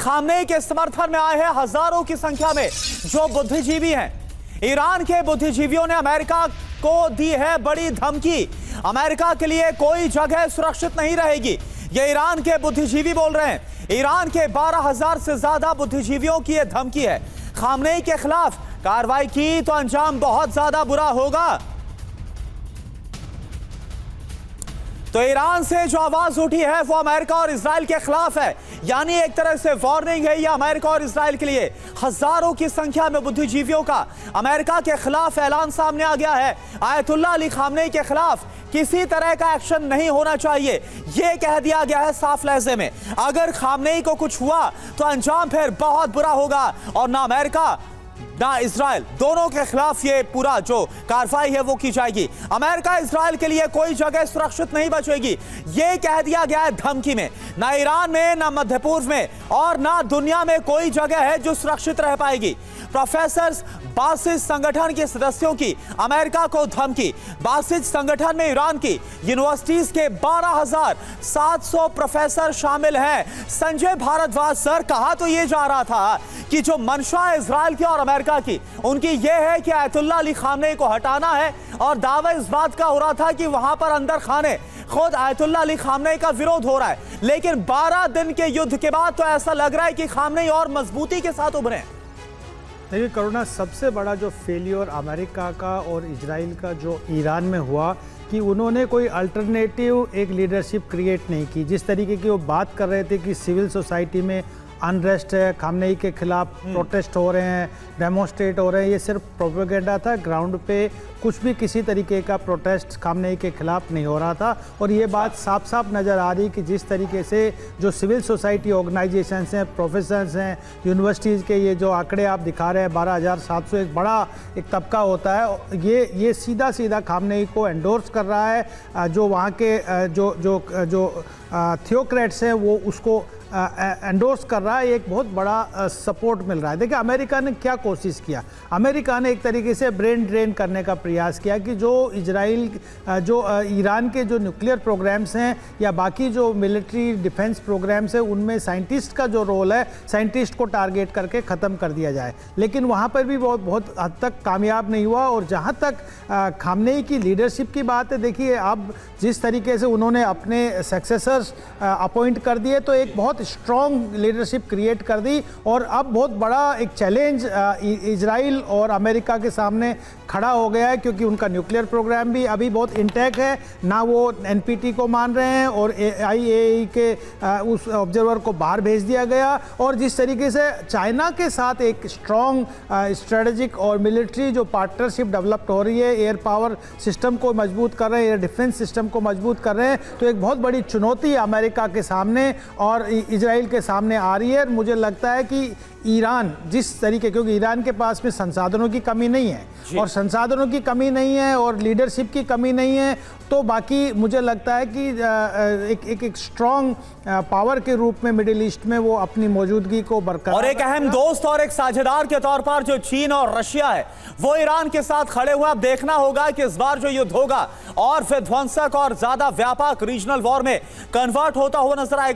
Khamenei के समर्थन में आए हैं हजारों की संख्या में जो बुद्धिजीवी हैं। ईरान के बुद्धिजीवियों ने अमेरिका को दी है बड़ी धमकी। अमेरिका के लिए कोई जगह सुरक्षित नहीं रहेगी, ये ईरान के बुद्धिजीवी बोल रहे हैं। ईरान के 12,000 से ज्यादा बुद्धिजीवियों की यह धमकी है। खामनेई के खिलाफ कार्रवाई की तो अंजाम बहुत ज्यादा बुरा होगा। तो ईरान से जो आवाज उठी है वो अमेरिका और इजराइल के खिलाफ है, यानी एक तरह से वार्निंग है यह अमेरिका और इजराइल के लिए। हजारों की संख्या में बुद्धिजीवियों का अमेरिका के खिलाफ ऐलान सामने आ गया है। आयतुल्लाह अली खामनेई के खिलाफ किसी तरह का एक्शन नहीं होना चाहिए, यह कह दिया गया है साफ लहजे में। अगर खामनेई को कुछ हुआ तो अंजाम फिर बहुत बुरा होगा और ना अमेरिका ना इजराइल, दोनों के खिलाफ ये पूरा जो कार्रवाई है वो की जाएगी। अमेरिका इजराइल के लिए कोई जगह सुरक्षित नहीं बचेगी, ये कह दिया गया है धमकी में। ना ईरान में, ना मध्य पूर्व में और ना दुनिया में कोई जगह है जो सुरक्षित रह पाएगी। प्रोफेसर बासिज संगठन के सदस्यों की अमेरिका को धमकी। बासिज संगठन में ईरान की यूनिवर्सिटीज के 12,700 प्रोफेसर शामिल हैं। संजय भारद्वाज सर, कहा तो ये जा रहा था कि जो मंशा इजराइल की और अमेरिका की, उनकी यह है कि आयतुल्लाह अली खामनेई को हटाना है और दावा इस बात का हो रहा था कि वहां पर अंदर खाने खुद आयतुल्लाह अली खामनेई का विरोध हो रहा है। लेकिन 12 दिन के युद्ध के बाद तो ऐसा लग रहा है कि खामनेई और मजबूती के साथ उभरे। देखिए करुणा, सबसे बड़ा जो फेलियर अमेरिका का और इजराइल का जो ईरान में हुआ कि उन्होंने कोई अल्टरनेटिव एक लीडरशिप क्रिएट नहीं की। जिस तरीके की वो बात कर रहे थे कि सिविल सोसाइटी में अनरेस्ट है, खामनेई के खिलाफ प्रोटेस्ट हो रहे हैं, डेमोन्स्ट्रेट हो रहे हैं, ये सिर्फ प्रोपेगेंडा था। ग्राउंड पे कुछ भी किसी तरीके का प्रोटेस्ट खामनेई के खिलाफ नहीं हो रहा था। और ये बात साफ साफ नज़र आ रही कि जिस तरीके से जो सिविल सोसाइटी ऑर्गेनाइजेशंस हैं, प्रोफेसर्स हैं, यूनिवर्सिटीज़ के ये जो आंकड़े आप दिखा रहे हैं 12,700, एक बड़ा एक तबका होता है, ये सीधा सीधा खामनेई को एंडोर्स कर रहा है। जो वहाँ के जो थियोक्रेट्स हैं वो उसको एंडोर्स कर रहा है। एक बहुत बड़ा सपोर्ट मिल रहा है। देखिए अमेरिका ने क्या कोशिश किया, अमेरिका ने एक तरीके से ब्रेन ड्रेन करने का प्रयास किया कि जो ईरान के जो न्यूक्लियर प्रोग्राम्स हैं या बाकी जो मिलिट्री डिफेंस प्रोग्राम्स हैं उनमें साइंटिस्ट का जो रोल है, साइंटिस्ट को टारगेट करके ख़त्म कर दिया जाए। लेकिन वहाँ पर भी बहुत हद तक कामयाब नहीं हुआ। और जहाँ तक खामनेई की लीडरशिप की बात है, देखिए अब जिस तरीके से उन्होंने अपने सक्सेसर्स अपॉइंट कर दिए तो एक बहुत स्ट्रॉन्ग लीडरशिप क्रिएट कर दी। और अब बहुत बड़ा एक चैलेंज इजराइल और अमेरिका के सामने खड़ा हो गया है, क्योंकि उनका न्यूक्लियर प्रोग्राम भी अभी बहुत इंटैक्ट है, ना वो एनपीटी को मान रहे हैं और IAEA के उस ऑब्जर्वर को बाहर भेज दिया गया। और जिस तरीके से चाइना के साथ एक स्ट्रॉन्ग स्ट्रेटेजिक और मिलिट्री जो पार्टनरशिप डेवलप हो रही है, एयर पावर सिस्टम को मजबूत कर रहे हैं, एयर डिफेंस सिस्टम को मजबूत कर रहे हैं, तो एक बहुत बड़ी चुनौती अमेरिका के सामने और इजराइल के सामने आ रही है। मुझे लगता है कि ईरान जिस तरीके, क्योंकि ईरान के पास में संसाधनों की कमी नहीं है और संसाधनों की कमी नहीं है और लीडरशिप की कमी नहीं है, तो बाकी मुझे लगता है कि एक स्ट्रॉन्ग पावर के रूप में मिडिल ईस्ट में वो अपनी मौजूदगी को बरकरार और एक अहम दोस्त और एक साझेदार के तौर पर जो चीन और रशिया है वो ईरान के साथ खड़े हुए। अब देखना होगा कि इस बार जो युद्ध होगा और विध्वंसक और ज्यादा व्यापक रीजनल वॉर में कन्वर्ट होता हुआ नजर आएगा।